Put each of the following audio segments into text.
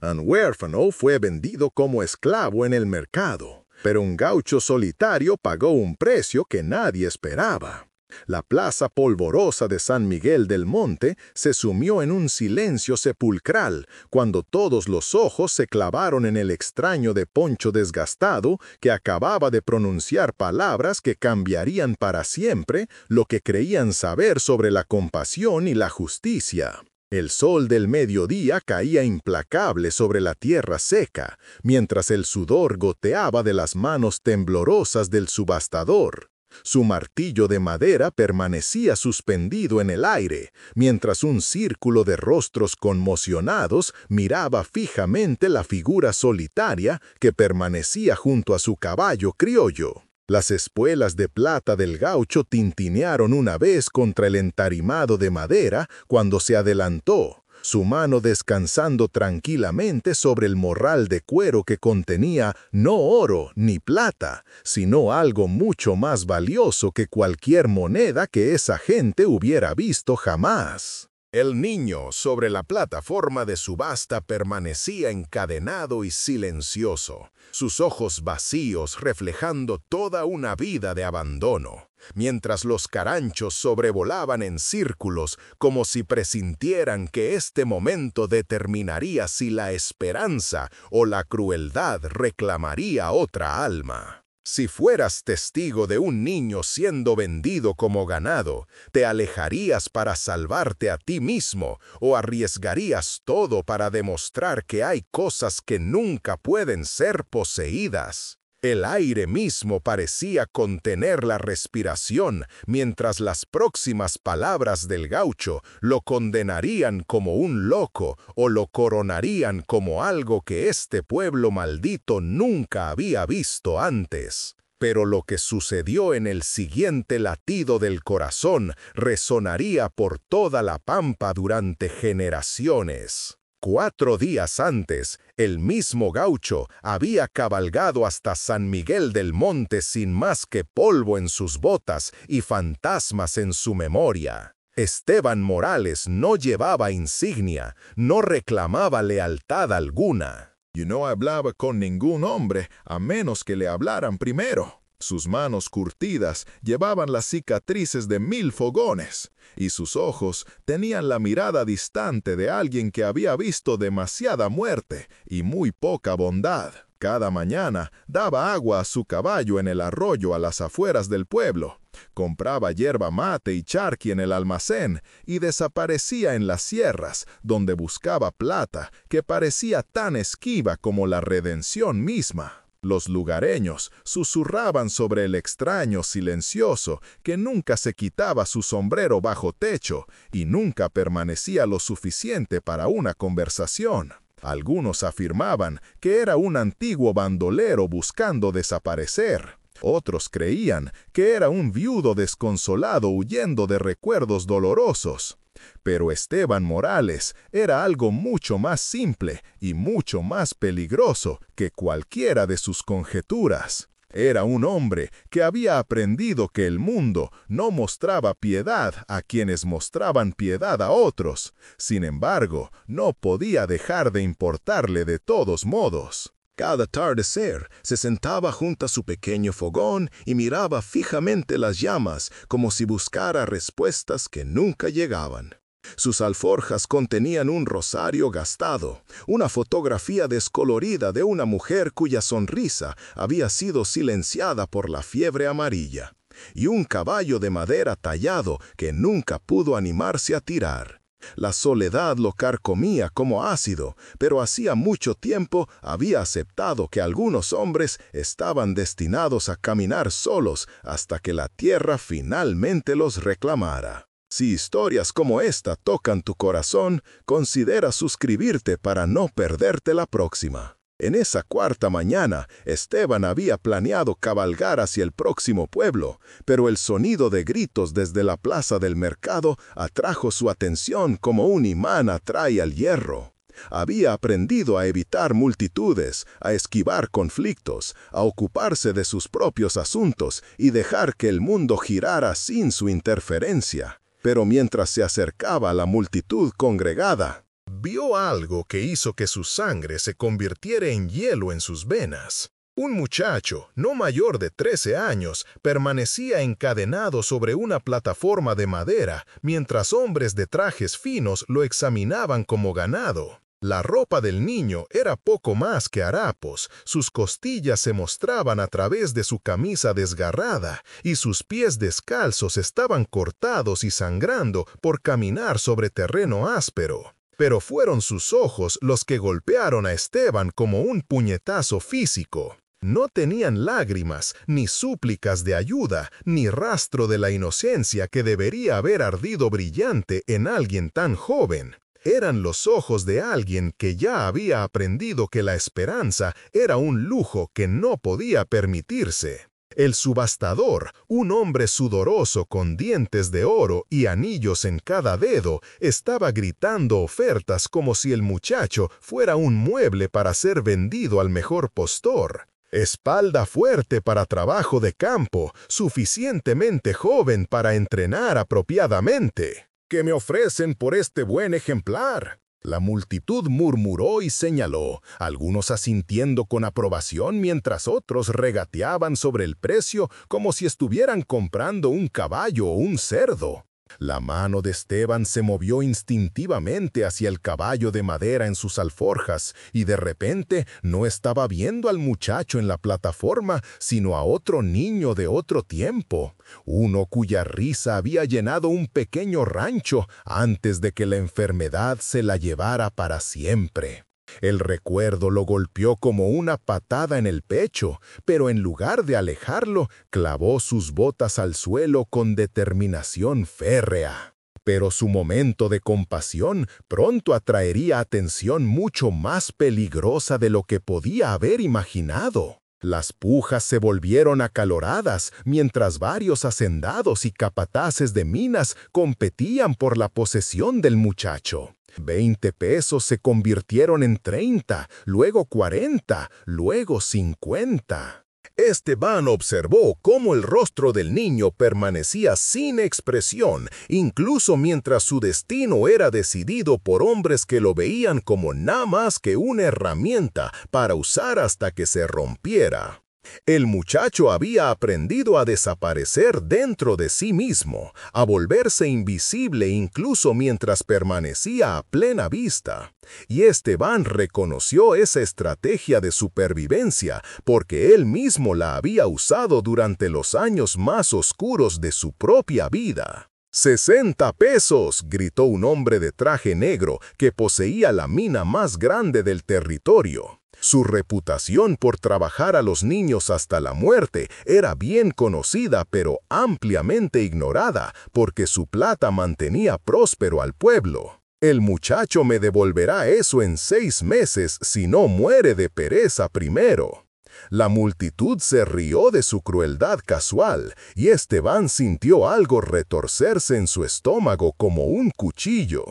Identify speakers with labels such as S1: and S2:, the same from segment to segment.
S1: Un huérfano fue vendido como esclavo en el mercado, pero un gaucho solitario pagó un precio que nadie esperaba. La plaza polvorosa de San Miguel del Monte se sumió en un silencio sepulcral cuando todos los ojos se clavaron en el extraño de poncho desgastado que acababa de pronunciar palabras que cambiarían para siempre lo que creían saber sobre la compasión y la justicia. El sol del mediodía caía implacable sobre la tierra seca, mientras el sudor goteaba de las manos temblorosas del subastador. Su martillo de madera permanecía suspendido en el aire, mientras un círculo de rostros conmocionados miraba fijamente la figura solitaria que permanecía junto a su caballo criollo. Las espuelas de plata del gaucho tintinearon una vez contra el entarimado de madera cuando se adelantó, su mano descansando tranquilamente sobre el morral de cuero que contenía no oro ni plata, sino algo mucho más valioso que cualquier moneda que esa gente hubiera visto jamás. El niño sobre la plataforma de subasta permanecía encadenado y silencioso, sus ojos vacíos reflejando toda una vida de abandono, mientras los caranchos sobrevolaban en círculos como si presintieran que este momento determinaría si la esperanza o la crueldad reclamaría otra alma. Si fueras testigo de un niño siendo vendido como ganado, ¿te alejarías para salvarte a ti mismo o arriesgarías todo para demostrar que hay cosas que nunca pueden ser poseídas? El aire mismo parecía contener la respiración, mientras las próximas palabras del gaucho lo condenarían como un loco o lo coronarían como algo que este pueblo maldito nunca había visto antes. Pero lo que sucedió en el siguiente latido del corazón resonaría por toda la pampa durante generaciones. 4 días antes, el mismo gaucho había cabalgado hasta San Miguel del Monte sin más que polvo en sus botas y fantasmas en su memoria. Esteban Morales no llevaba insignia, no reclamaba lealtad alguna. Y no hablaba con ningún hombre a menos que le hablaran primero. Sus manos curtidas llevaban las cicatrices de 1000 fogones, y sus ojos tenían la mirada distante de alguien que había visto demasiada muerte y muy poca bondad. Cada mañana daba agua a su caballo en el arroyo a las afueras del pueblo, compraba yerba mate y charqui en el almacén y desaparecía en las sierras, donde buscaba plata que parecía tan esquiva como la redención misma. Los lugareños susurraban sobre el extraño silencioso que nunca se quitaba su sombrero bajo techo y nunca permanecía lo suficiente para una conversación. Algunos afirmaban que era un antiguo bandolero buscando desaparecer. Otros creían que era un viudo desconsolado huyendo de recuerdos dolorosos. Pero Esteban Morales era algo mucho más simple y mucho más peligroso que cualquiera de sus conjeturas. Era un hombre que había aprendido que el mundo no mostraba piedad a quienes mostraban piedad a otros. Sin embargo, no podía dejar de importarle de todos modos. Cada atardecer se sentaba junto a su pequeño fogón y miraba fijamente las llamas como si buscara respuestas que nunca llegaban. Sus alforjas contenían un rosario gastado, una fotografía descolorida de una mujer cuya sonrisa había sido silenciada por la fiebre amarilla, y un caballo de madera tallado que nunca pudo animarse a tirar. La soledad lo carcomía como ácido, pero hacía mucho tiempo había aceptado que algunos hombres estaban destinados a caminar solos hasta que la tierra finalmente los reclamara. Si historias como esta tocan tu corazón, considera suscribirte para no perderte la próxima. En esa cuarta mañana, Esteban había planeado cabalgar hacia el próximo pueblo, pero el sonido de gritos desde la plaza del mercado atrajo su atención como un imán atrae al hierro. Había aprendido a evitar multitudes, a esquivar conflictos, a ocuparse de sus propios asuntos y dejar que el mundo girara sin su interferencia. Pero mientras se acercaba a la multitud congregada, Vio algo que hizo que su sangre se convirtiera en hielo en sus venas. Un muchacho, no mayor de 13 años, permanecía encadenado sobre una plataforma de madera, mientras hombres de trajes finos lo examinaban como ganado. La ropa del niño era poco más que harapos, sus costillas se mostraban a través de su camisa desgarrada, y sus pies descalzos estaban cortados y sangrando por caminar sobre terreno áspero. Pero fueron sus ojos los que golpearon a Esteban como un puñetazo físico. No tenían lágrimas, ni súplicas de ayuda, ni rastro de la inocencia que debería haber ardido brillante en alguien tan joven. Eran los ojos de alguien que ya había aprendido que la esperanza era un lujo que no podía permitirse. El subastador, un hombre sudoroso con dientes de oro y anillos en cada dedo, estaba gritando ofertas como si el muchacho fuera un mueble para ser vendido al mejor postor. Espalda fuerte para trabajo de campo, suficientemente joven para entrenar apropiadamente. ¿Qué me ofrecen por este buen ejemplar? La multitud murmuró y señaló, algunos asintiendo con aprobación mientras otros regateaban sobre el precio como si estuvieran comprando un caballo o un cerdo. La mano de Esteban se movió instintivamente hacia el caballo de madera en sus alforjas y de repente no estaba viendo al muchacho en la plataforma, sino a otro niño de otro tiempo, uno cuya risa había llenado un pequeño rancho antes de que la enfermedad se la llevara para siempre. El recuerdo lo golpeó como una patada en el pecho, pero en lugar de alejarlo, clavó sus botas al suelo con determinación férrea. Pero su momento de compasión pronto atraería atención mucho más peligrosa de lo que podía haber imaginado. Las pujas se volvieron acaloradas mientras varios hacendados y capataces de minas competían por la posesión del muchacho. 20 pesos se convirtieron en 30, luego 40, luego 50. Esteban observó cómo el rostro del niño permanecía sin expresión, incluso mientras su destino era decidido por hombres que lo veían como nada más que una herramienta para usar hasta que se rompiera. El muchacho había aprendido a desaparecer dentro de sí mismo, a volverse invisible incluso mientras permanecía a plena vista. Y Esteban reconoció esa estrategia de supervivencia porque él mismo la había usado durante los años más oscuros de su propia vida. ¡60 pesos! Gritó un hombre de traje negro que poseía la mina más grande del territorio. Su reputación por trabajar a los niños hasta la muerte era bien conocida pero ampliamente ignorada porque su plata mantenía próspero al pueblo. El muchacho me devolverá eso en 6 meses si no muere de pereza primero. La multitud se rió de su crueldad casual y Esteban sintió algo retorcerse en su estómago como un cuchillo.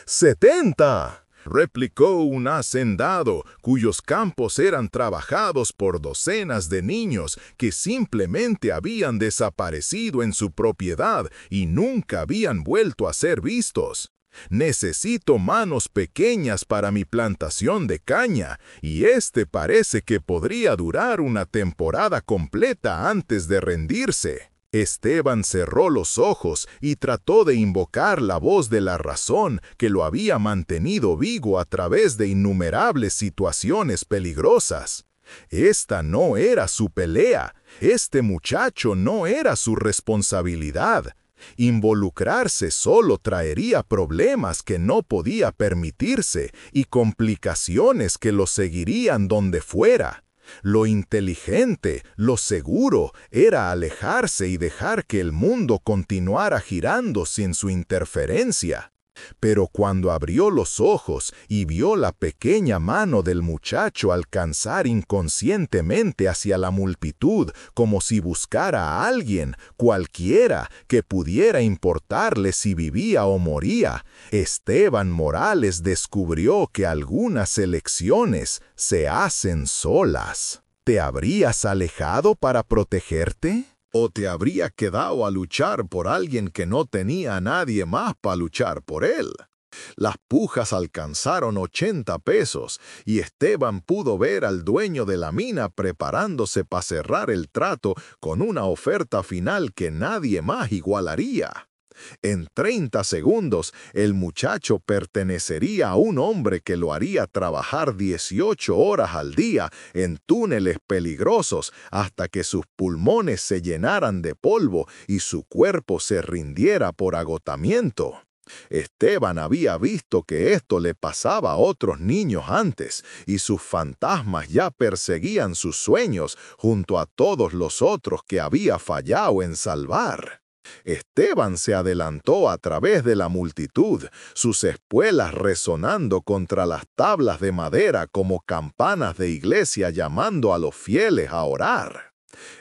S1: ¡70! Replicó un hacendado, cuyos campos eran trabajados por docenas de niños que simplemente habían desaparecido en su propiedad y nunca habían vuelto a ser vistos. Necesito manos pequeñas para mi plantación de caña, y este parece que podría durar una temporada completa antes de rendirse. Esteban cerró los ojos y trató de invocar la voz de la razón que lo había mantenido vivo a través de innumerables situaciones peligrosas. Esta no era su pelea, este muchacho no era su responsabilidad. Involucrarse solo traería problemas que no podía permitirse y complicaciones que lo seguirían donde fuera. Lo inteligente, lo seguro, era alejarse y dejar que el mundo continuara girando sin su interferencia. Pero cuando abrió los ojos y vio la pequeña mano del muchacho alcanzar inconscientemente hacia la multitud como si buscara a alguien, cualquiera, que pudiera importarle si vivía o moría, Esteban Morales descubrió que algunas elecciones se hacen solas. ¿Te habrías alejado para protegerte? ¿O te habría quedado a luchar por alguien que no tenía a nadie más para luchar por él? Las pujas alcanzaron 80 pesos y Esteban pudo ver al dueño de la mina preparándose para cerrar el trato con una oferta final que nadie más igualaría. En 30 segundos, el muchacho pertenecería a un hombre que lo haría trabajar 18 horas al día en túneles peligrosos hasta que sus pulmones se llenaran de polvo y su cuerpo se rindiera por agotamiento. Esteban había visto que esto le pasaba a otros niños antes, y sus fantasmas ya perseguían sus sueños junto a todos los otros que había fallado en salvar. Esteban se adelantó a través de la multitud, sus espuelas resonando contra las tablas de madera como campanas de iglesia llamando a los fieles a orar.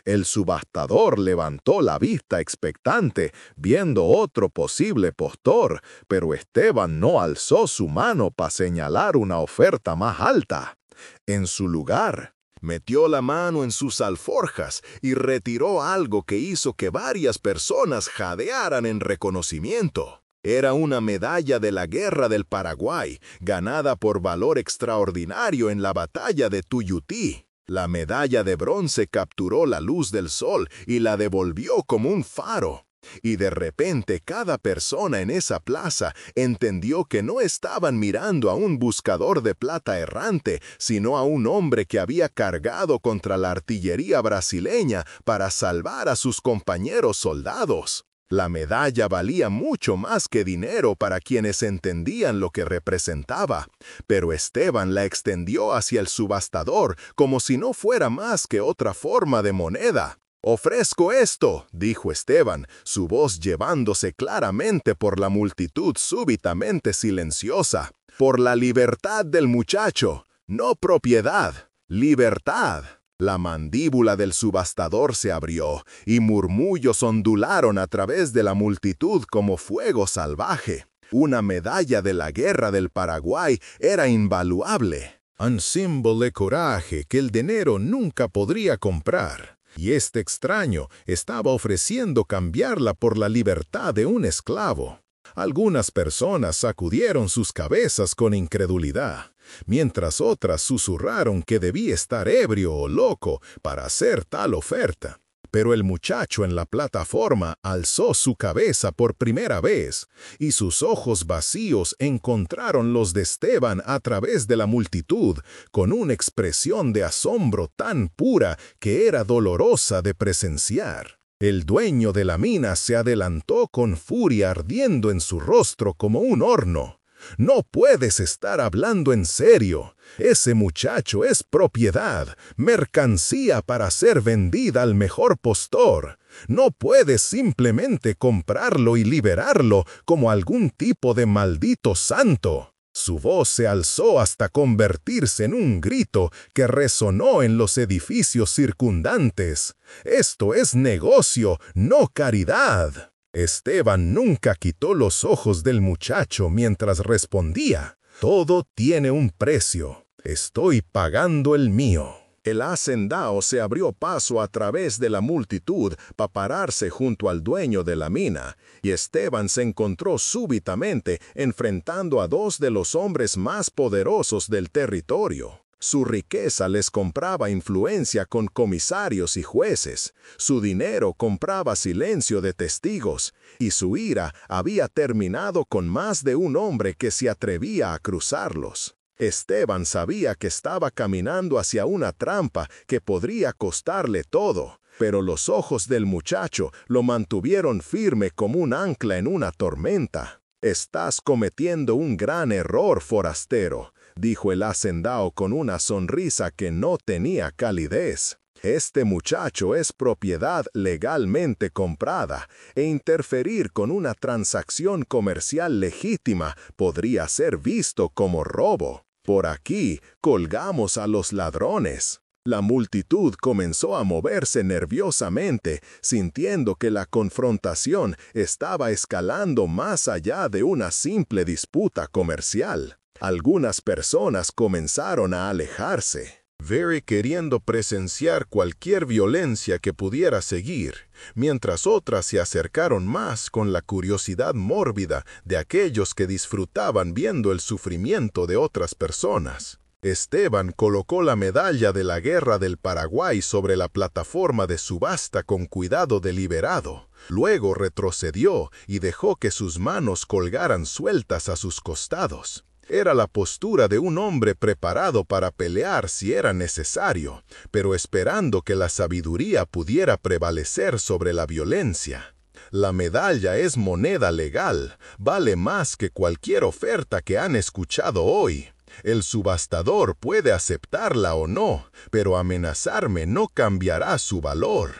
S1: El subastador levantó la vista expectante, viendo otro posible postor, pero Esteban no alzó su mano para señalar una oferta más alta. En su lugar, metió la mano en sus alforjas y retiró algo que hizo que varias personas jadearan en reconocimiento. Era una medalla de la Guerra del Paraguay, ganada por valor extraordinario en la batalla de Tuyutí. La medalla de bronce capturó la luz del sol y la devolvió como un faro. Y de repente cada persona en esa plaza entendió que no estaban mirando a un buscador de plata errante, sino a un hombre que había cargado contra la artillería brasileña para salvar a sus compañeros soldados. La medalla valía mucho más que dinero para quienes entendían lo que representaba, pero Esteban la extendió hacia el subastador como si no fuera más que otra forma de moneda. «Ofrezco esto», dijo Esteban, su voz llevándose claramente por la multitud súbitamente silenciosa, «por la libertad del muchacho, no propiedad, libertad». La mandíbula del subastador se abrió y murmullos ondularon a través de la multitud como fuego salvaje. Una medalla de la Guerra del Paraguay era invaluable. Un símbolo de coraje que el dinero nunca podría comprar. Y este extraño estaba ofreciendo cambiarla por la libertad de un esclavo. Algunas personas sacudieron sus cabezas con incredulidad, mientras otras susurraron que debía estar ebrio o loco para hacer tal oferta. Pero el muchacho en la plataforma alzó su cabeza por primera vez, y sus ojos vacíos encontraron los de Esteban a través de la multitud, con una expresión de asombro tan pura que era dolorosa de presenciar. El dueño de la mina se adelantó con furia ardiendo en su rostro como un horno. «No puedes estar hablando en serio. Ese muchacho es propiedad, mercancía para ser vendida al mejor postor. No puedes simplemente comprarlo y liberarlo como algún tipo de maldito santo». Su voz se alzó hasta convertirse en un grito que resonó en los edificios circundantes. «Esto es negocio, no caridad». Esteban nunca quitó los ojos del muchacho mientras respondía: «Todo tiene un precio. Estoy pagando el mío». El hacendado se abrió paso a través de la multitud para pararse junto al dueño de la mina, y Esteban se encontró súbitamente enfrentando a dos de los hombres más poderosos del territorio. Su riqueza les compraba influencia con comisarios y jueces, su dinero compraba silencio de testigos, y su ira había terminado con más de un hombre que se atrevía a cruzarlos. Esteban sabía que estaba caminando hacia una trampa que podría costarle todo, pero los ojos del muchacho lo mantuvieron firme como un ancla en una tormenta. «Estás cometiendo un gran error, forastero», dijo el hacendado con una sonrisa que no tenía calidez. «Este muchacho es propiedad legalmente comprada, e interferir con una transacción comercial legítima podría ser visto como robo. Por aquí colgamos a los ladrones». La multitud comenzó a moverse nerviosamente, sintiendo que la confrontación estaba escalando más allá de una simple disputa comercial. Algunas personas comenzaron a alejarse. Very queriendo presenciar cualquier violencia que pudiera seguir, mientras otras se acercaron más con la curiosidad mórbida de aquellos que disfrutaban viendo el sufrimiento de otras personas. Esteban colocó la medalla de la Guerra del Paraguay sobre la plataforma de subasta con cuidado deliberado. Luego retrocedió y dejó que sus manos colgaran sueltas a sus costados. Era la postura de un hombre preparado para pelear si era necesario, pero esperando que la sabiduría pudiera prevalecer sobre la violencia. La medalla es moneda legal, vale más que cualquier oferta que han escuchado hoy. El subastador puede aceptarla o no, pero amenazarme no cambiará su valor.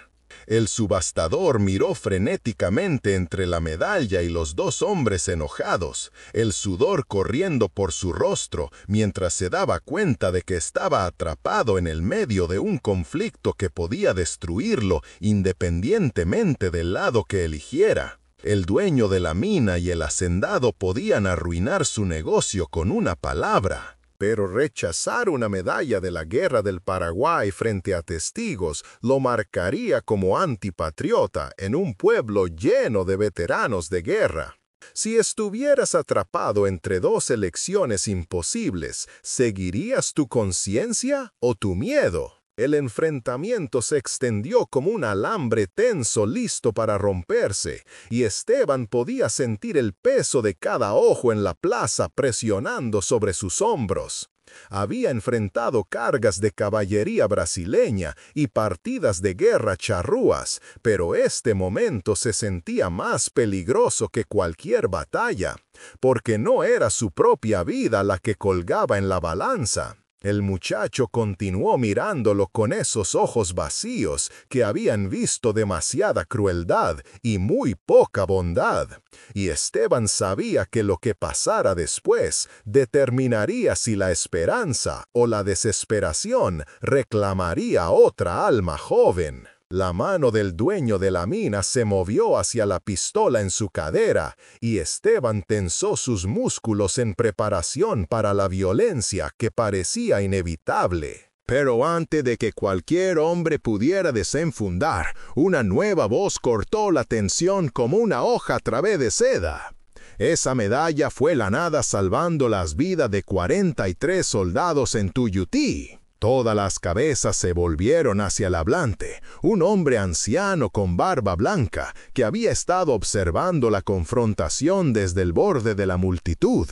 S1: El subastador miró frenéticamente entre la medalla y los dos hombres enojados, el sudor corriendo por su rostro mientras se daba cuenta de que estaba atrapado en el medio de un conflicto que podía destruirlo independientemente del lado que eligiera. El dueño de la mina y el hacendado podían arruinar su negocio con una palabra. Pero rechazar una medalla de la Guerra del Paraguay frente a testigos lo marcaría como antipatriota en un pueblo lleno de veteranos de guerra. Si estuvieras atrapado entre dos elecciones imposibles, ¿seguirías tu conciencia o tu miedo? El enfrentamiento se extendió como un alambre tenso listo para romperse, y Esteban podía sentir el peso de cada ojo en la plaza presionando sobre sus hombros. Había enfrentado cargas de caballería brasileña y partidas de guerra charrúas, pero este momento se sentía más peligroso que cualquier batalla, porque no era su propia vida la que colgaba en la balanza. El muchacho continuó mirándolo con esos ojos vacíos que habían visto demasiada crueldad y muy poca bondad. Y Esteban sabía que lo que pasara después determinaría si la esperanza o la desesperación reclamaría otra alma joven. La mano del dueño de la mina se movió hacia la pistola en su cadera, y Esteban tensó sus músculos en preparación para la violencia que parecía inevitable. Pero antes de que cualquier hombre pudiera desenfundar, una nueva voz cortó la tensión como una hoja a través de seda. Esa medalla fue lanada salvando las vidas de 43 soldados en Tuyutí. Todas las cabezas se volvieron hacia el hablante, un hombre anciano con barba blanca que había estado observando la confrontación desde el borde de la multitud.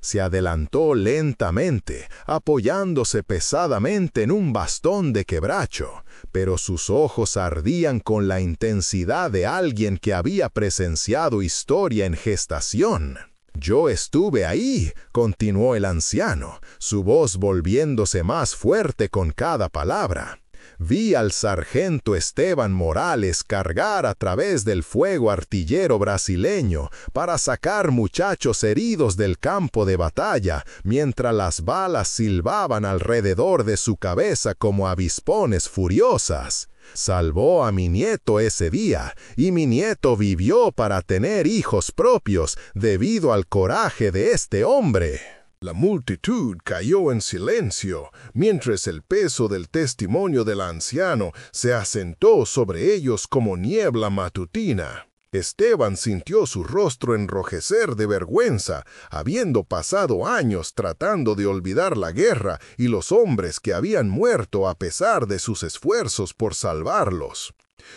S1: Se adelantó lentamente, apoyándose pesadamente en un bastón de quebracho, pero sus ojos ardían con la intensidad de alguien que había presenciado historia en gestación. «Yo estuve ahí», continuó el anciano, su voz volviéndose más fuerte con cada palabra. «Vi al sargento Esteban Morales cargar a través del fuego artillero brasileño para sacar muchachos heridos del campo de batalla, mientras las balas silbaban alrededor de su cabeza como avispones furiosas. Salvó a mi nieto ese día, y mi nieto vivió para tener hijos propios debido al coraje de este hombre». La multitud cayó en silencio, mientras el peso del testimonio del anciano se asentó sobre ellos como niebla matutina. Esteban sintió su rostro enrojecer de vergüenza, habiendo pasado años tratando de olvidar la guerra y los hombres que habían muerto a pesar de sus esfuerzos por salvarlos.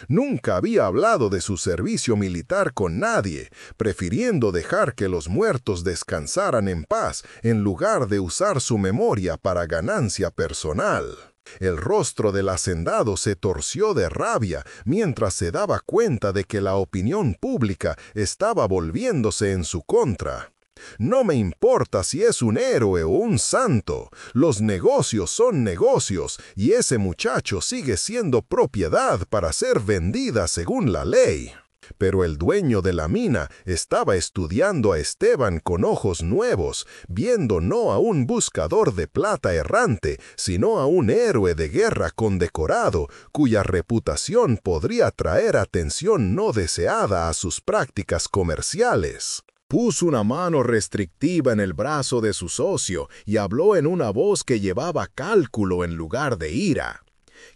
S1: Nunca había hablado de su servicio militar con nadie, prefiriendo dejar que los muertos descansaran en paz en lugar de usar su memoria para ganancia personal. El rostro del hacendado se torció de rabia mientras se daba cuenta de que la opinión pública estaba volviéndose en su contra. «No me importa si es un héroe o un santo, los negocios son negocios y ese muchacho sigue siendo propiedad para ser vendida según la ley». Pero el dueño de la mina estaba estudiando a Esteban con ojos nuevos, viendo no a un buscador de plata errante, sino a un héroe de guerra condecorado, cuya reputación podría traer atención no deseada a sus prácticas comerciales. Puso una mano restrictiva en el brazo de su socio y habló en una voz que llevaba cálculo en lugar de ira.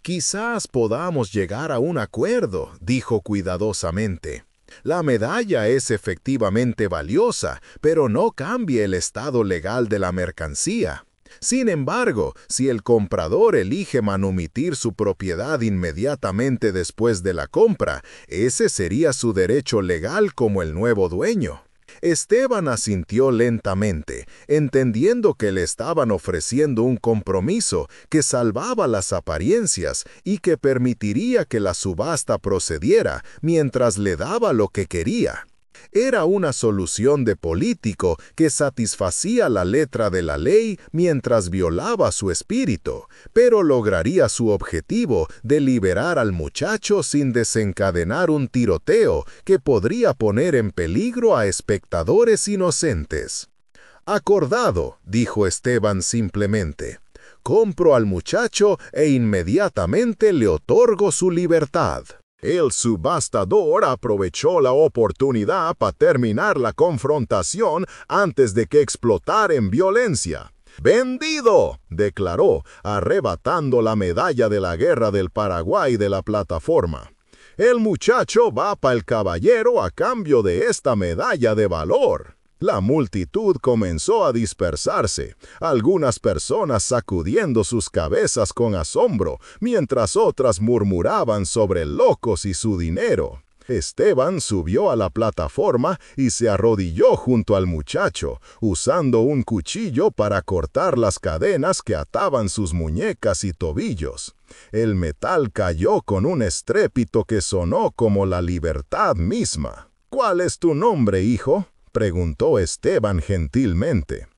S1: «Quizás podamos llegar a un acuerdo», dijo cuidadosamente. «La medalla es efectivamente valiosa, pero no cambia el estado legal de la mercancía. Sin embargo, si el comprador elige manumitir su propiedad inmediatamente después de la compra, ese sería su derecho legal como el nuevo dueño». Esteban asintió lentamente, entendiendo que le estaban ofreciendo un compromiso que salvaba las apariencias y que permitiría que la subasta procediera mientras le daba lo que quería. Era una solución de político que satisfacía la letra de la ley mientras violaba su espíritu, pero lograría su objetivo de liberar al muchacho sin desencadenar un tiroteo que podría poner en peligro a espectadores inocentes. «Acordado», dijo Esteban simplemente. «Compro al muchacho e inmediatamente le otorgo su libertad». El subastador aprovechó la oportunidad para terminar la confrontación antes de que explotara en violencia. «¡Vendido!», declaró, arrebatando la medalla de la Guerra del Paraguay de la plataforma. «El muchacho va para el caballero a cambio de esta medalla de valor». La multitud comenzó a dispersarse, algunas personas sacudiendo sus cabezas con asombro, mientras otras murmuraban sobre locos y su dinero. Esteban subió a la plataforma y se arrodilló junto al muchacho, usando un cuchillo para cortar las cadenas que ataban sus muñecas y tobillos. El metal cayó con un estrépito que sonó como la libertad misma. «¿Cuál es tu nombre, hijo?», preguntó Esteban gentilmente.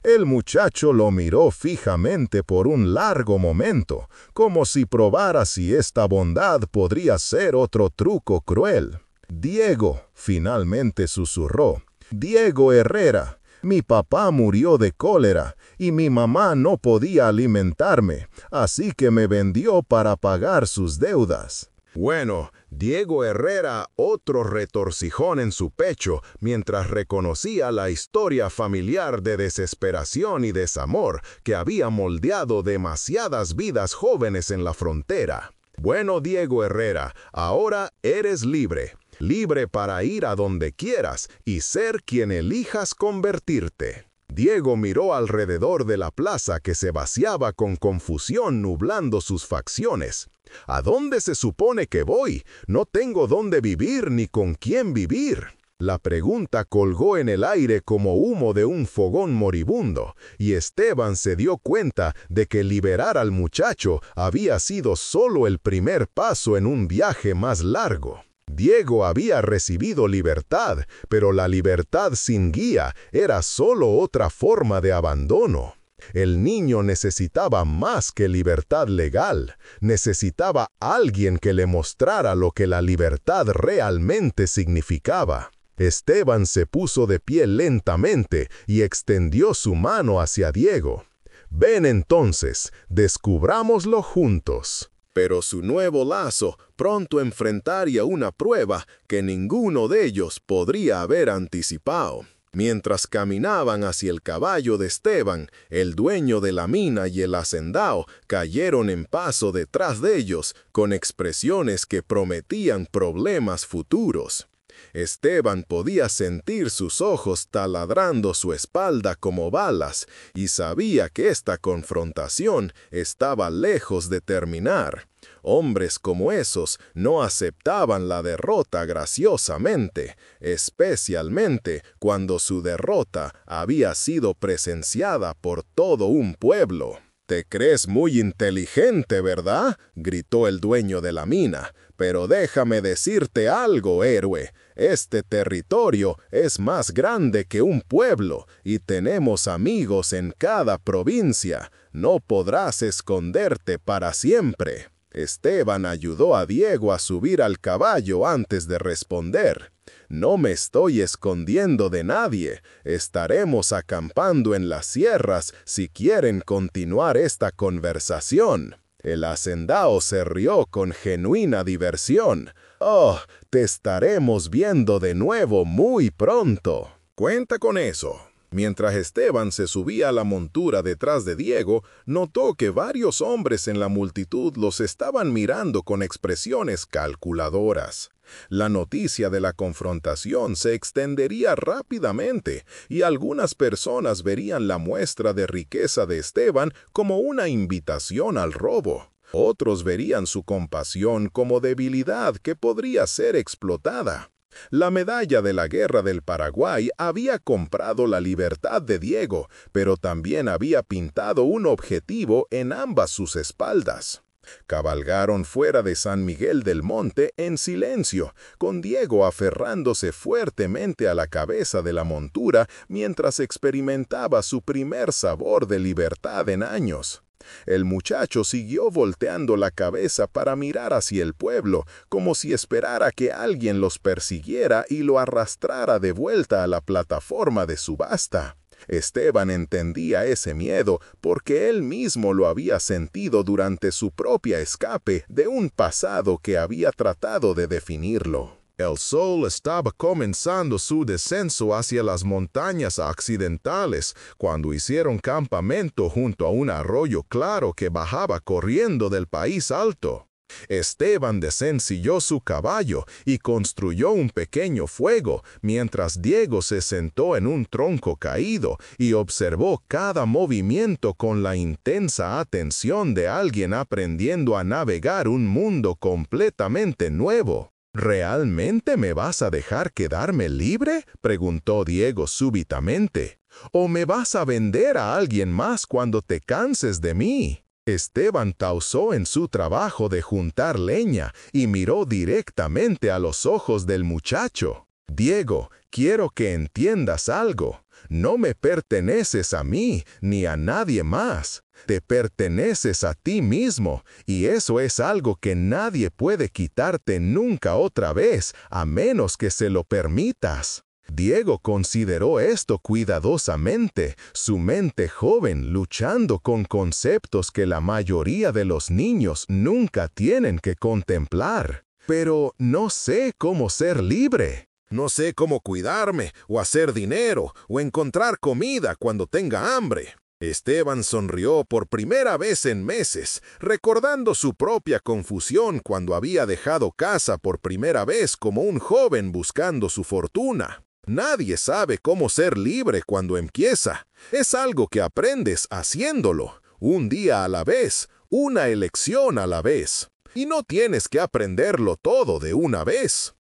S1: El muchacho lo miró fijamente por un largo momento, como si probara si esta bondad podría ser otro truco cruel. «Diego», finalmente susurró. «Diego Herrera. Mi papá murió de cólera y mi mamá no podía alimentarme, así que me vendió para pagar sus deudas». Bueno, Diego Herrera, otro retorcijón en su pecho, mientras reconocía la historia familiar de desesperación y desamor que había moldeado demasiadas vidas jóvenes en la frontera. «Bueno, Diego Herrera, ahora eres libre. Libre para ir a donde quieras y ser quien elijas convertirte». Diego miró alrededor de la plaza que se vaciaba con confusión nublando sus facciones. «¿A dónde se supone que voy? No tengo dónde vivir ni con quién vivir». La pregunta colgó en el aire como humo de un fogón moribundo, y Esteban se dio cuenta de que liberar al muchacho había sido solo el primer paso en un viaje más largo. Diego había recibido libertad, pero la libertad sin guía era solo otra forma de abandono. El niño necesitaba más que libertad legal, necesitaba alguien que le mostrara lo que la libertad realmente significaba. Esteban se puso de pie lentamente y extendió su mano hacia Diego. «Ven entonces, descubrámoslo juntos». Pero su nuevo lazo pronto enfrentaría una prueba que ninguno de ellos podría haber anticipado. Mientras caminaban hacia el caballo de Esteban, el dueño de la mina y el hacendado cayeron en paso detrás de ellos con expresiones que prometían problemas futuros. Esteban podía sentir sus ojos taladrando su espalda como balas y sabía que esta confrontación estaba lejos de terminar. Hombres como esos no aceptaban la derrota graciosamente, especialmente cuando su derrota había sido presenciada por todo un pueblo. «Te crees muy inteligente, ¿verdad?», gritó el dueño de la mina. «Pero déjame decirte algo, héroe. Este territorio es más grande que un pueblo y tenemos amigos en cada provincia. No podrás esconderte para siempre». Esteban ayudó a Diego a subir al caballo antes de responder. «No me estoy escondiendo de nadie. Estaremos acampando en las sierras si quieren continuar esta conversación». El hacendado se rió con genuina diversión. «Oh, te estaremos viendo de nuevo muy pronto». Cuenta con eso. Mientras Esteban se subía a la montura detrás de Diego, notó que varios hombres en la multitud los estaban mirando con expresiones calculadoras. La noticia de la confrontación se extendería rápidamente y algunas personas verían la muestra de riqueza de Esteban como una invitación al robo. Otros verían su compasión como debilidad que podría ser explotada. La medalla de la Guerra del Paraguay había comprado la libertad de Diego, pero también había pintado un objetivo en ambas sus espaldas. Cabalgaron fuera de San Miguel del Monte en silencio, con Diego aferrándose fuertemente a la cabeza de la montura mientras experimentaba su primer sabor de libertad en años. El muchacho siguió volteando la cabeza para mirar hacia el pueblo, como si esperara que alguien los persiguiera y lo arrastrara de vuelta a la plataforma de subasta. Esteban entendía ese miedo porque él mismo lo había sentido durante su propia escape de un pasado que había tratado de definirlo. El sol estaba comenzando su descenso hacia las montañas occidentales cuando hicieron campamento junto a un arroyo claro que bajaba corriendo del país alto. Esteban desencilló su caballo y construyó un pequeño fuego, mientras Diego se sentó en un tronco caído y observó cada movimiento con la intensa atención de alguien aprendiendo a navegar un mundo completamente nuevo. ¿Realmente me vas a dejar quedarme libre?, preguntó Diego súbitamente. ¿O me vas a vender a alguien más cuando te canses de mí? Esteban pausó en su trabajo de juntar leña y miró directamente a los ojos del muchacho. Diego, quiero que entiendas algo. No me perteneces a mí ni a nadie más. Te perteneces a ti mismo, y eso es algo que nadie puede quitarte nunca otra vez, a menos que se lo permitas. Diego consideró esto cuidadosamente, su mente joven luchando con conceptos que la mayoría de los niños nunca tienen que contemplar. Pero no sé cómo ser libre. No sé cómo cuidarme, o hacer dinero, o encontrar comida cuando tenga hambre. Esteban sonrió por primera vez en meses, recordando su propia confusión cuando había dejado casa por primera vez como un joven buscando su fortuna. Nadie sabe cómo ser libre cuando empieza. Es algo que aprendes haciéndolo, un día a la vez, una elección a la vez. Y no tienes que aprenderlo todo de una vez.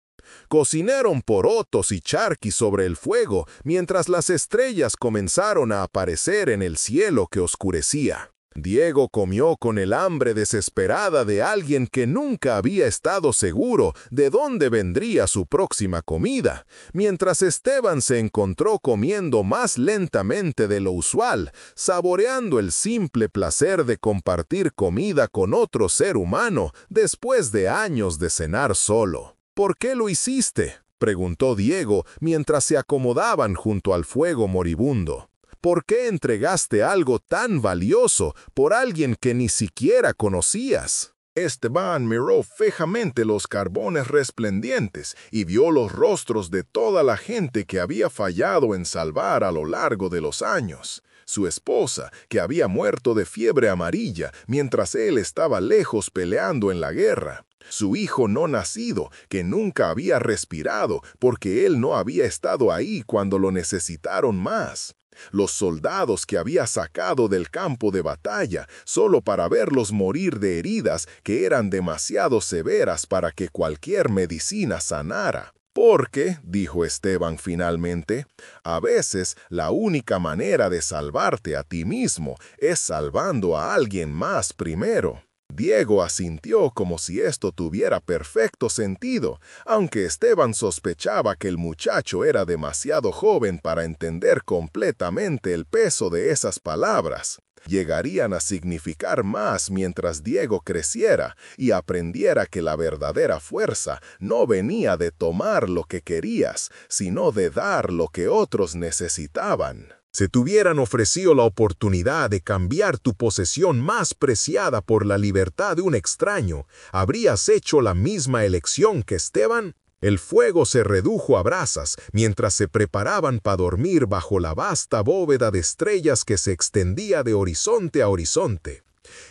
S1: Cocinaron porotos y charquis sobre el fuego mientras las estrellas comenzaron a aparecer en el cielo que oscurecía. Diego comió con el hambre desesperada de alguien que nunca había estado seguro de dónde vendría su próxima comida, mientras Esteban se encontró comiendo más lentamente de lo usual, saboreando el simple placer de compartir comida con otro ser humano después de años de cenar solo. ¿Por qué lo hiciste?, preguntó Diego mientras se acomodaban junto al fuego moribundo. ¿Por qué entregaste algo tan valioso por alguien que ni siquiera conocías? Esteban miró fijamente los carbones resplendientes y vio los rostros de toda la gente que había fallado en salvar a lo largo de los años. Su esposa, que había muerto de fiebre amarilla mientras él estaba lejos peleando en la guerra. Su hijo no nacido, que nunca había respirado porque él no había estado ahí cuando lo necesitaron más. Los soldados que había sacado del campo de batalla solo para verlos morir de heridas que eran demasiado severas para que cualquier medicina sanara. Porque, dijo Esteban finalmente, a veces la única manera de salvarte a ti mismo es salvando a alguien más primero. Diego asintió como si esto tuviera perfecto sentido, aunque Esteban sospechaba que el muchacho era demasiado joven para entender completamente el peso de esas palabras. Llegarían a significar más mientras Diego creciera y aprendiera que la verdadera fuerza no venía de tomar lo que querías, sino de dar lo que otros necesitaban. Si te hubieran ofrecido la oportunidad de cambiar tu posesión más preciada por la libertad de un extraño, ¿habrías hecho la misma elección que Esteban? El fuego se redujo a brasas mientras se preparaban para dormir bajo la vasta bóveda de estrellas que se extendía de horizonte a horizonte.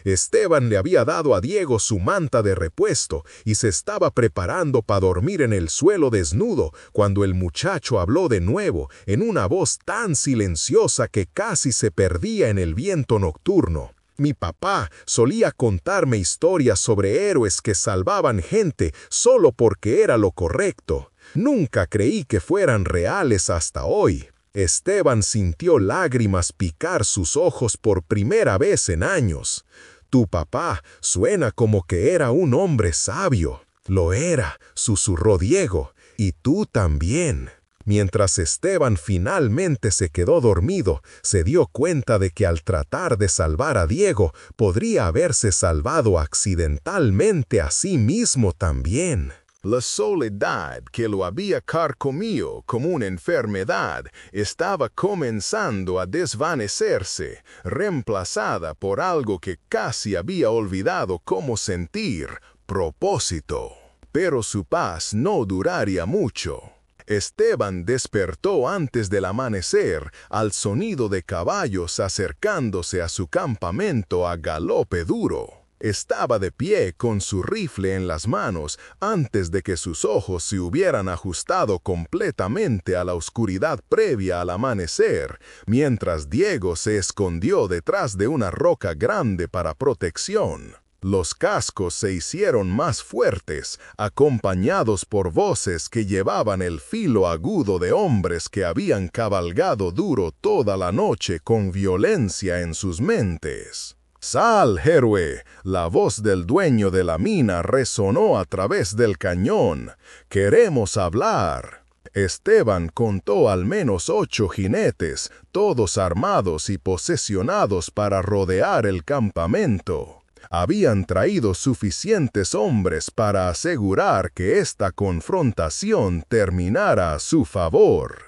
S1: Esteban le había dado a Diego su manta de repuesto y se estaba preparando para dormir en el suelo desnudo cuando el muchacho habló de nuevo en una voz tan silenciosa que casi se perdía en el viento nocturno. Mi papá solía contarme historias sobre héroes que salvaban gente solo porque era lo correcto. Nunca creí que fueran reales hasta hoy. Esteban sintió lágrimas picar sus ojos por primera vez en años. Tu papá suena como que era un hombre sabio. Lo era, susurró Diego, y tú también. Mientras Esteban finalmente se quedó dormido, se dio cuenta de que al tratar de salvar a Diego, podría haberse salvado accidentalmente a sí mismo también.
S2: La soledad que lo había carcomido como una enfermedad estaba comenzando a desvanecerse, reemplazada por algo que casi había olvidado cómo sentir: propósito. Pero su paz no duraría mucho. Esteban despertó antes del amanecer al sonido de caballos acercándose a su campamento a galope duro. Estaba de pie con su rifle en las manos antes de que sus ojos se hubieran ajustado completamente a la oscuridad previa al amanecer, mientras Diego se escondió detrás de una roca grande para protección. Los cascos se hicieron más fuertes, acompañados por voces que llevaban el filo agudo de hombres que habían cabalgado duro toda la noche con violencia en sus mentes. «¡Sal, héroe!», la voz del dueño de la mina resonó a través del cañón. «¡Queremos hablar!». Esteban contó al menos 8 jinetes, todos armados y posesionados para rodear el campamento. Habían traído suficientes hombres para asegurar que esta confrontación terminara a su favor.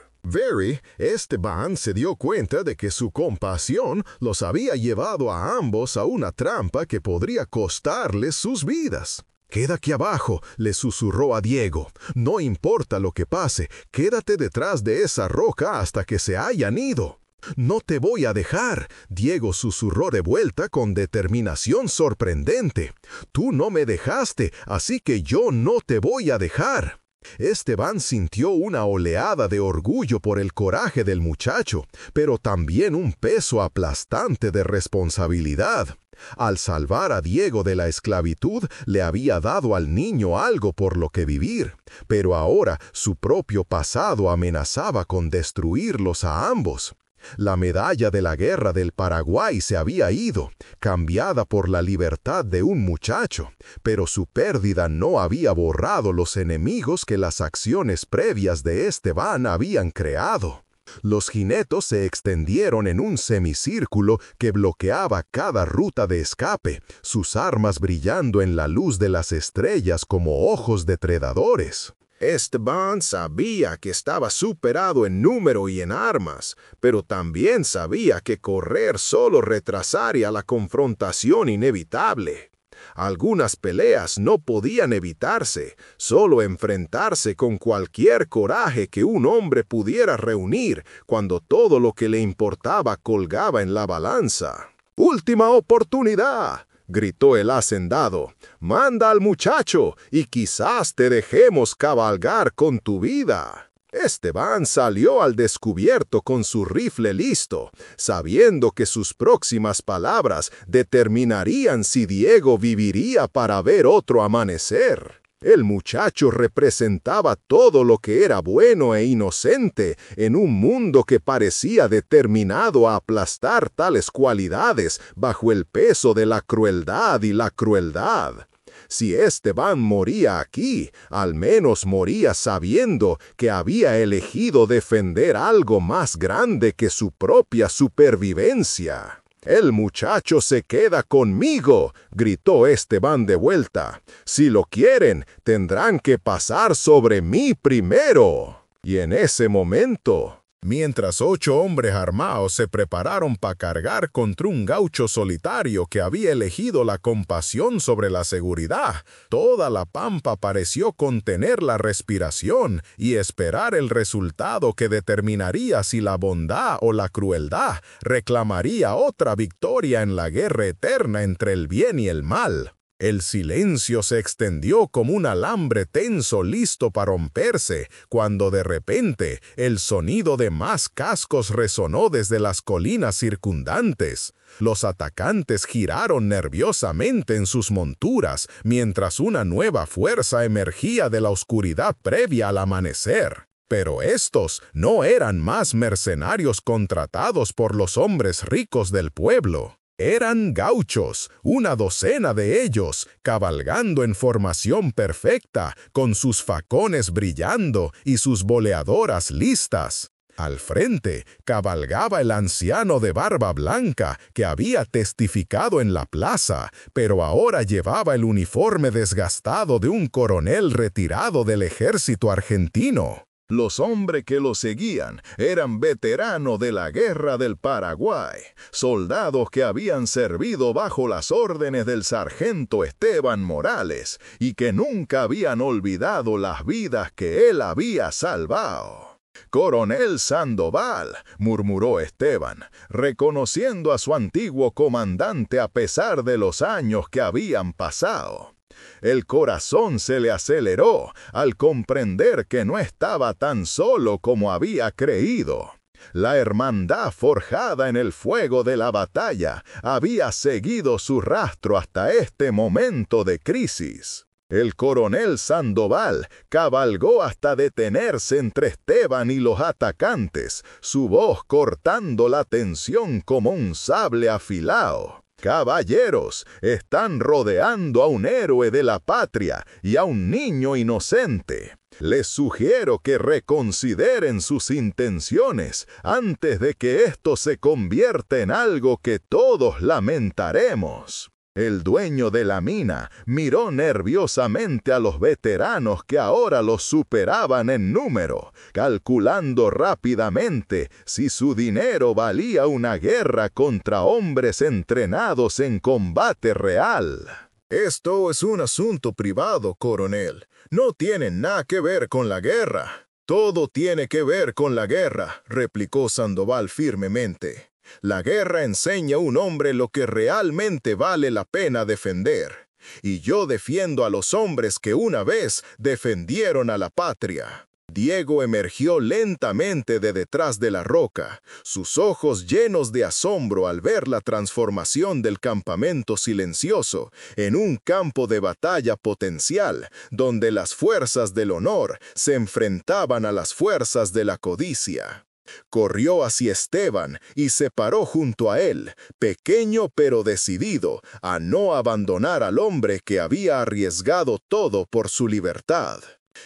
S2: Esteban se dio cuenta de que su compasión los había llevado a ambos a una trampa que podría costarles sus vidas. «Queda aquí abajo», le susurró a Diego. «No importa lo que pase, quédate detrás de esa roca hasta que se hayan ido». «No te voy a dejar», Diego susurró de vuelta con determinación sorprendente. «Tú no me dejaste, así que yo no te voy a dejar». Esteban sintió una oleada de orgullo por el coraje del muchacho, pero también un peso aplastante de responsabilidad. Al salvar a Diego de la esclavitud, le había dado al niño algo por lo que vivir, pero ahora su propio pasado amenazaba con destruirlos a ambos. La medalla de la guerra del Paraguay se había ido, cambiada por la libertad de un muchacho, pero su pérdida no había borrado los enemigos que las acciones previas de Esteban habían creado. Los jinetes se extendieron en un semicírculo que bloqueaba cada ruta de escape, sus armas brillando en la luz de las estrellas como ojos depredadores. Esteban sabía que estaba superado en número y en armas, pero también sabía que correr solo retrasaría la confrontación inevitable. Algunas peleas no podían evitarse, solo enfrentarse con cualquier coraje que un hombre pudiera reunir cuando todo lo que le importaba colgaba en la balanza. «¡Última oportunidad!», gritó el hacendado. «Manda al muchacho y quizás te dejemos cabalgar con tu vida». Esteban salió al descubierto con su rifle listo, sabiendo que sus próximas palabras determinarían si Diego viviría para ver otro amanecer. El muchacho representaba todo lo que era bueno e inocente en un mundo que parecía determinado a aplastar tales cualidades bajo el peso de la crueldad y la crueldad. Si Esteban moría aquí, al menos moría sabiendo que había elegido defender algo más grande que su propia supervivencia. «El muchacho se queda conmigo», gritó Esteban de vuelta. «Si lo quieren, tendrán que pasar sobre mí primero». Y en ese momento, mientras 8 hombres armados se prepararon para cargar contra un gaucho solitario que había elegido la compasión sobre la seguridad. Toda la pampa pareció contener la respiración y esperar el resultado que determinaría si la bondad o la crueldad reclamaría otra victoria en la guerra eterna entre el bien y el mal. El silencio se extendió como un alambre tenso listo para romperse, cuando de repente el sonido de más cascos resonó desde las colinas circundantes. Los atacantes giraron nerviosamente en sus monturas, mientras una nueva fuerza emergía de la oscuridad previa al amanecer. Pero estos no eran más mercenarios contratados por los hombres ricos del pueblo. Eran gauchos, una docena de ellos, cabalgando en formación perfecta, con sus facones brillando y sus boleadoras listas. Al frente cabalgaba el anciano de barba blanca que había testificado en la plaza, pero ahora llevaba el uniforme desgastado de un coronel retirado del ejército argentino.
S1: Los hombres que lo seguían eran veteranos de la Guerra del Paraguay, soldados que habían servido bajo las órdenes del sargento Esteban Morales y que nunca habían olvidado las vidas que él había salvado. «Coronel Sandoval», murmuró Esteban, reconociendo a su antiguo comandante a pesar de los años que habían pasado. El corazón se le aceleró al comprender que no estaba tan solo como había creído. La hermandad forjada en el fuego de la batalla había seguido su rastro hasta este momento de crisis. El coronel Sandoval cabalgó hasta detenerse entre Esteban y los atacantes, su voz cortando la tensión como un sable afilado. «Caballeros, están rodeando a un héroe de la patria y a un niño inocente. Les sugiero que reconsideren sus intenciones antes de que esto se convierta en algo que todos lamentaremos». El dueño de la mina miró nerviosamente a los veteranos que ahora los superaban en número, calculando rápidamente si su dinero valía una guerra contra hombres entrenados en combate real. «Esto es un asunto privado, coronel. No tiene nada que ver con la guerra». «Todo tiene que ver con la guerra», replicó Sandoval firmemente. «La guerra enseña a un hombre lo que realmente vale la pena defender. Y yo defiendo a los hombres que una vez defendieron a la patria». Diego emergió lentamente de detrás de la roca, sus ojos llenos de asombro al ver la transformación del campamento silencioso en un campo de batalla potencial, donde las fuerzas del honor se enfrentaban a las fuerzas de la codicia. Corrió hacia Esteban y se paró junto a él, pequeño pero decidido a no abandonar al hombre que había arriesgado todo por su libertad.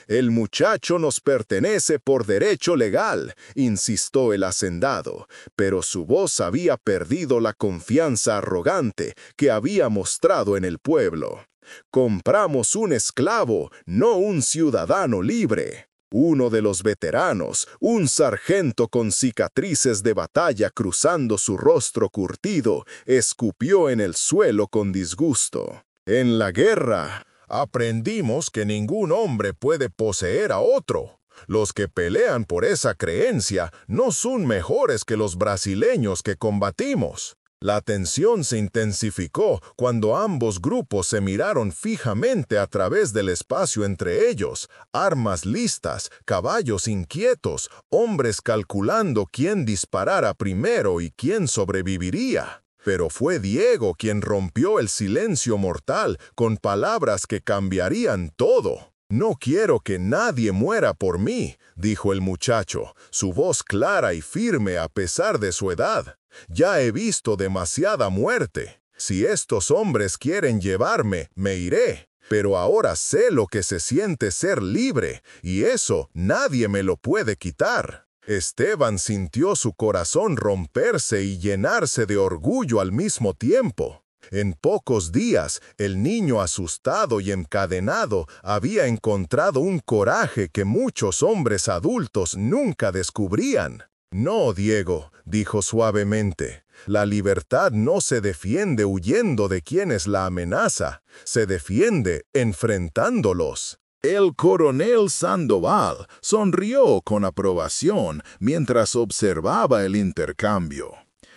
S1: «El muchacho nos pertenece por derecho legal», insistió el hacendado, pero su voz había perdido la confianza arrogante que había mostrado en el pueblo. «Compramos un esclavo, no un ciudadano libre». Uno de los veteranos, un sargento con cicatrices de batalla cruzando su rostro curtido, escupió en el suelo con disgusto. «En la guerra aprendimos que ningún hombre puede poseer a otro. Los que pelean por esa creencia no son mejores que los brasileños que combatimos». La tensión se intensificó cuando ambos grupos se miraron fijamente a través del espacio entre ellos, armas listas, caballos inquietos, hombres calculando quién disparara primero y quién sobreviviría. Pero fue Diego quien rompió el silencio mortal con palabras que cambiarían todo. «No quiero que nadie muera por mí», dijo el muchacho, su voz clara y firme a pesar de su edad. «Ya he visto demasiada muerte. Si estos hombres quieren llevarme, me iré. Pero ahora sé lo que se siente ser libre, y eso nadie me lo puede quitar». Esteban sintió su corazón romperse y llenarse de orgullo al mismo tiempo. En pocos días, el niño asustado y encadenado había encontrado un coraje que muchos hombres adultos nunca descubrían.
S2: No, Diego, dijo suavemente. La libertad no se defiende huyendo de quienes la amenaza, se defiende enfrentándolos. El coronel Sandoval sonrió con aprobación mientras observaba el intercambio.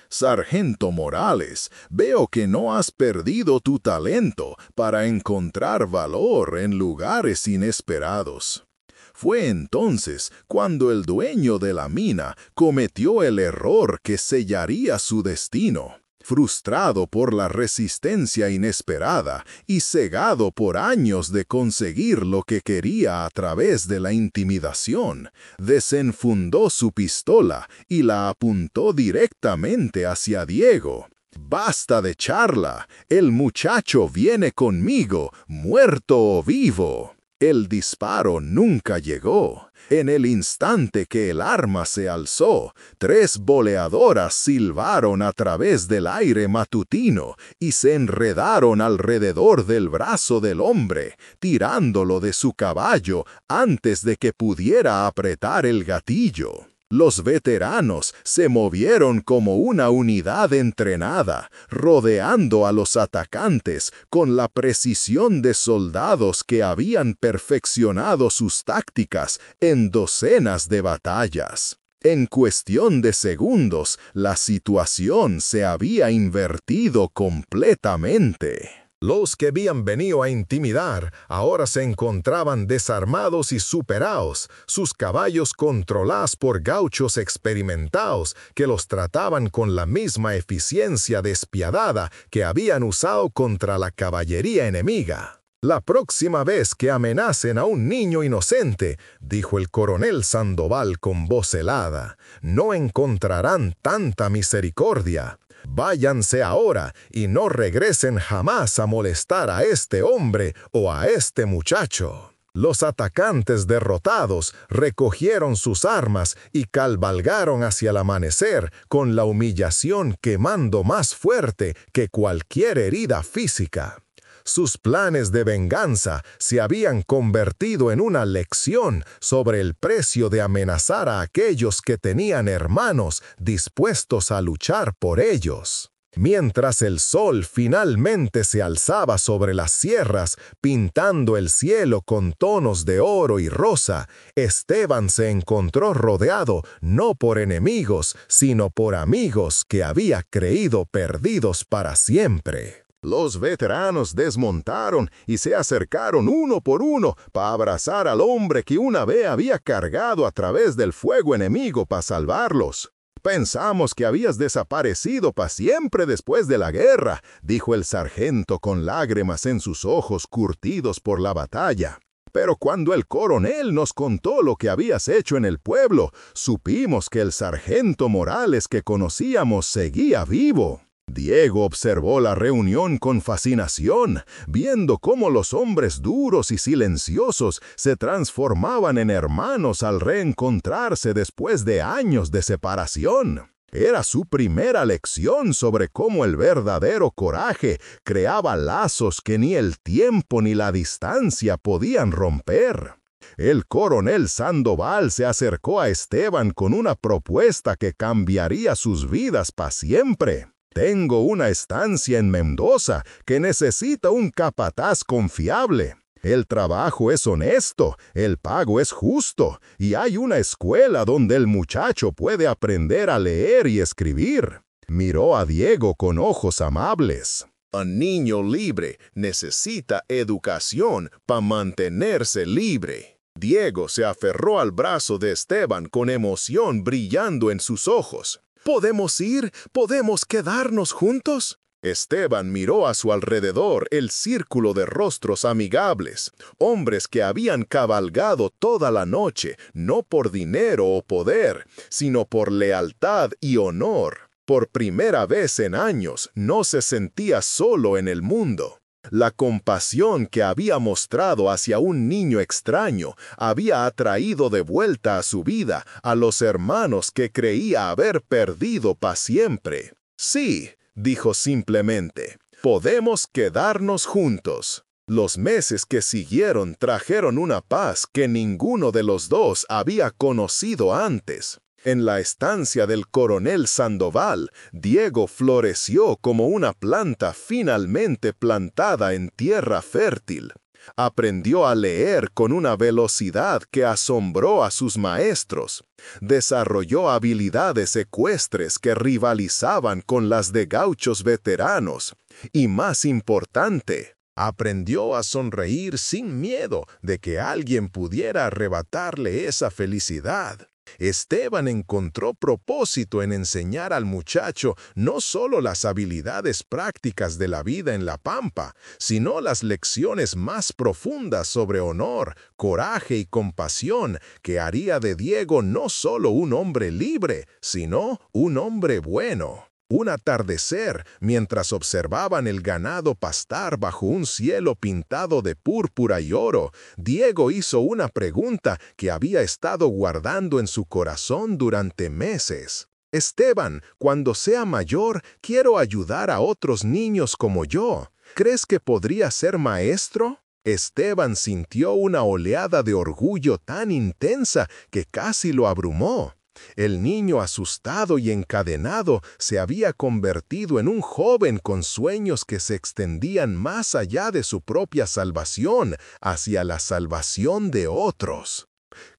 S2: Sargento Morales, veo que no has perdido tu talento para encontrar valor en lugares inesperados. Fue entonces cuando el dueño de la mina cometió el error que sellaría su destino. Frustrado por la resistencia inesperada y cegado por años de conseguir lo que quería a través de la intimidación, desenfundó su pistola y la apuntó directamente hacia Diego. «Basta de charla, el muchacho viene conmigo, muerto o vivo». El disparo nunca llegó. En el instante que el arma se alzó, 3 boleadoras silbaron a través del aire matutino y se enredaron alrededor del brazo del hombre, tirándolo de su caballo antes de que pudiera apretar el gatillo. Los veteranos se movieron como una unidad entrenada, rodeando a los atacantes con la precisión de soldados que habían perfeccionado sus tácticas en docenas de batallas. En cuestión de segundos, la situación se había invertido completamente. Los que habían venido a intimidar ahora se encontraban desarmados y superados, sus caballos controlados por gauchos experimentados que los trataban con la misma eficiencia despiadada que habían usado contra la caballería enemiga. «La próxima vez que amenacen a un niño inocente», dijo el coronel Sandoval con voz helada, «no encontrarán tanta misericordia. Váyanse ahora y no regresen jamás a molestar a este hombre o a este muchacho». Los atacantes derrotados recogieron sus armas y cabalgaron hacia el amanecer con la humillación quemando más fuerte que cualquier herida física. Sus planes de venganza se habían convertido en una lección sobre el precio de amenazar a aquellos que tenían hermanos dispuestos a luchar por ellos. Mientras el sol finalmente se alzaba sobre las sierras, pintando el cielo con tonos de oro y rosa, Esteban se encontró rodeado no por enemigos, sino por amigos que había creído perdidos para siempre. Los veteranos desmontaron y se acercaron uno por uno para abrazar al hombre que una vez había cargado a través del fuego enemigo para salvarlos. «Pensamos que habías desaparecido para siempre después de la guerra», dijo el sargento con lágrimas en sus ojos curtidos por la batalla. «Pero cuando el coronel nos contó lo que habías hecho en el pueblo, supimos que el sargento Morales que conocíamos seguía vivo». Diego observó la reunión con fascinación, viendo cómo los hombres duros y silenciosos se transformaban en hermanos al reencontrarse después de años de separación. Era su primera lección sobre cómo el verdadero coraje creaba lazos que ni el tiempo ni la distancia podían romper. El coronel Sandoval se acercó a Esteban con una propuesta que cambiaría sus vidas para siempre. «Tengo una estancia en Mendoza que necesita un capataz confiable. El trabajo es honesto, el pago es justo, y hay una escuela donde el muchacho puede aprender a leer y escribir». Miró a Diego con ojos amables. «Un niño libre necesita educación para mantenerse libre». Diego se aferró al brazo de Esteban con emoción brillando en sus ojos. «¿Podemos ir? ¿Podemos quedarnos juntos?» Esteban miró a su alrededor el círculo de rostros amigables, hombres que habían cabalgado toda la noche, no por dinero o poder, sino por lealtad y honor. Por primera vez en años no se sentía solo en el mundo. La compasión que había mostrado hacia un niño extraño había atraído de vuelta a su vida a los hermanos que creía haber perdido para siempre. «Sí», dijo simplemente, «podemos quedarnos juntos». Los meses que siguieron trajeron una paz que ninguno de los dos había conocido antes.
S1: En la estancia del coronel Sandoval, Diego floreció como una planta finalmente plantada en tierra fértil. Aprendió a leer con una velocidad que asombró a sus maestros. Desarrolló habilidades ecuestres que rivalizaban con las de gauchos veteranos. Y más importante, aprendió a sonreír sin miedo de que alguien pudiera arrebatarle esa felicidad. Esteban encontró propósito en enseñar al muchacho no solo las habilidades prácticas de la vida en la pampa, sino las lecciones más profundas sobre honor, coraje y compasión que haría de Diego no solo un hombre libre, sino un hombre bueno. Un atardecer, mientras observaban el ganado pastar bajo un cielo pintado de púrpura y oro, Diego hizo una pregunta que había estado guardando en su corazón durante meses. Esteban, cuando sea mayor, quiero ayudar a otros niños como yo. ¿Crees que podría ser maestro? Esteban sintió una oleada de orgullo tan intensa que casi lo abrumó. El niño asustado y encadenado se había convertido en un joven con sueños que se extendían más allá de su propia salvación, hacia la salvación de otros.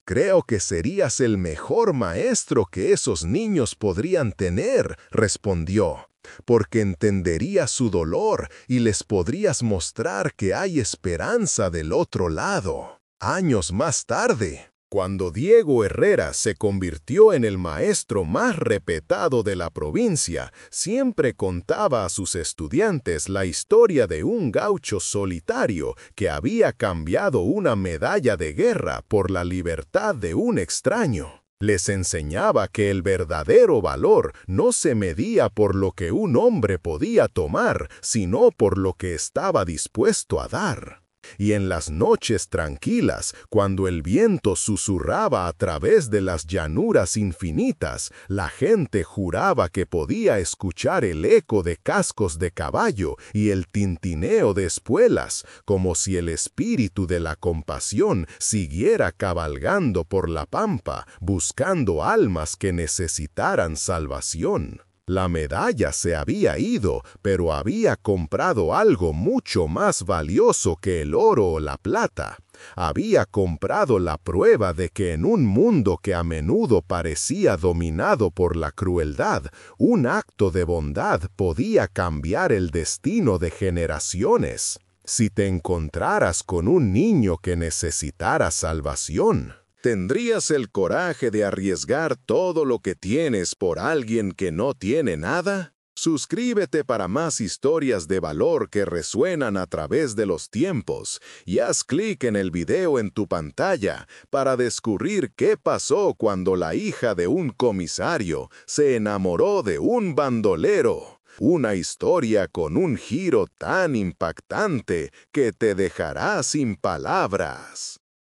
S1: Creo que serías el mejor maestro que esos niños podrían tener, respondió, porque entenderías su dolor y les podrías mostrar que hay esperanza del otro lado. Años más tarde, cuando Diego Herrera se convirtió en el maestro más respetado de la provincia, siempre contaba a sus estudiantes la historia de un gaucho solitario que había cambiado una medalla de guerra por la libertad de un extraño. Les enseñaba que el verdadero valor no se medía por lo que un hombre podía tomar, sino por lo que estaba dispuesto a dar. Y en las noches tranquilas, cuando el viento susurraba a través de las llanuras infinitas, la gente juraba que podía escuchar el eco de cascos de caballo y el tintineo de espuelas, como si el espíritu de la compasión siguiera cabalgando por la pampa, buscando almas que necesitaran salvación. La medalla se había ido, pero había comprado algo mucho más valioso que el oro o la plata. Había comprado la prueba de que en un mundo que a menudo parecía dominado por la crueldad, un acto de bondad podía cambiar el destino de generaciones. Si te encontraras con un niño que necesitara salvación, ¿tendrías el coraje de arriesgar todo lo que tienes por alguien que no tiene nada? Suscríbete para más historias de valor que resuenan a través de los tiempos y haz clic en el video en tu pantalla para descubrir qué pasó cuando la hija de un comisario se enamoró de un bandolero. Una historia con un giro tan impactante que te dejará sin palabras.